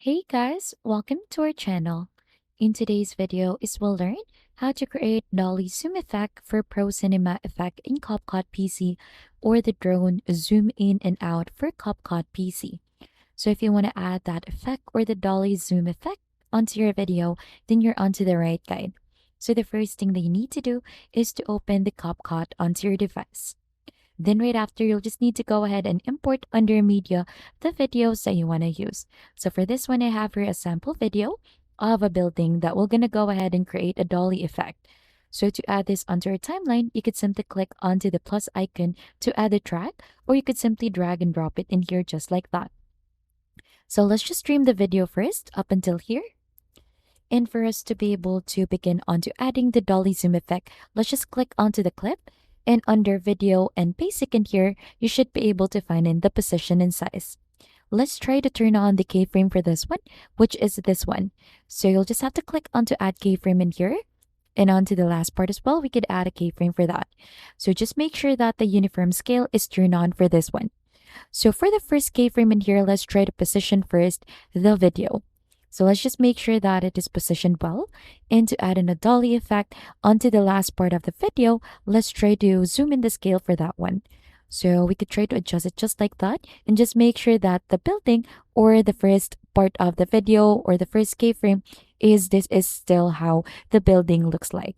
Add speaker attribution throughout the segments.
Speaker 1: Hey guys, welcome to our channel. In today's video we'll learn how to create Dolly Zoom Effect for Pro Cinema Effect in Capcut PC or the drone zoom in and out for Capcut PC. So if you want to add that effect or the Dolly Zoom Effect onto your video, then you're onto the right guide. So the first thing that you need to do is to open the Capcut onto your device. Then right after, you'll just need to go ahead and import under media the videos that you want to use. So for this one, I have here a sample video of a building that we're going to go ahead and create a dolly effect. So to add this onto our timeline, you could simply click onto the plus icon to add a track, or you could simply drag and drop it in here just like that. So let's just stream the video first up until here. And for us to be able to begin onto adding the dolly zoom effect, let's just click onto the clip, and under video and basic in here, you should be able to find in the position and size. Let's try to turn on the keyframe for this one, which is this one. So you'll just have to click onto add keyframe in here, and onto the last part as well, we could add a keyframe for that. So just make sure that the uniform scale is turned on for this one. So for the first keyframe in here, let's try to position first the video. So let's just make sure that it is positioned well. And to add in a dolly effect onto the last part of the video, let's try to zoom in the scale for that one. So we could try to adjust it just like that and just make sure that the building or the first part of the video or the first keyframe is still how the building looks like.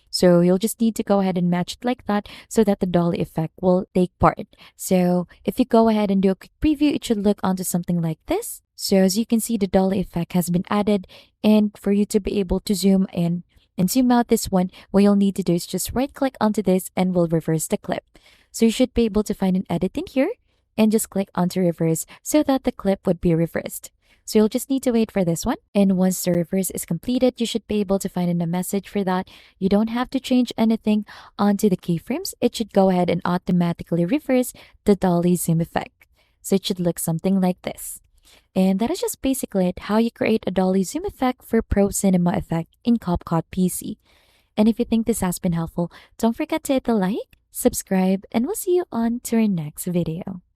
Speaker 1: So you'll just need to go ahead and match it like that so that the dolly effect will take part. So if you go ahead and do a quick preview, it should look onto something like this. So as you can see, the dolly effect has been added, and for you to be able to zoom in and zoom out this one, what you'll need to do is just right click onto this and we'll reverse the clip. So you should be able to find an edit in here and just click onto reverse so that the clip would be reversed. So you'll just need to wait for this one. And once the reverse is completed, you should be able to find in a message for that. You don't have to change anything onto the keyframes. It should go ahead and automatically reverse the dolly zoom effect. So it should look something like this. And that is just basically it, how you create a dolly zoom effect for Pro Cinema Effect in Capcut PC. And if you think this has been helpful, don't forget to hit the like, subscribe, and we'll see you on to our next video.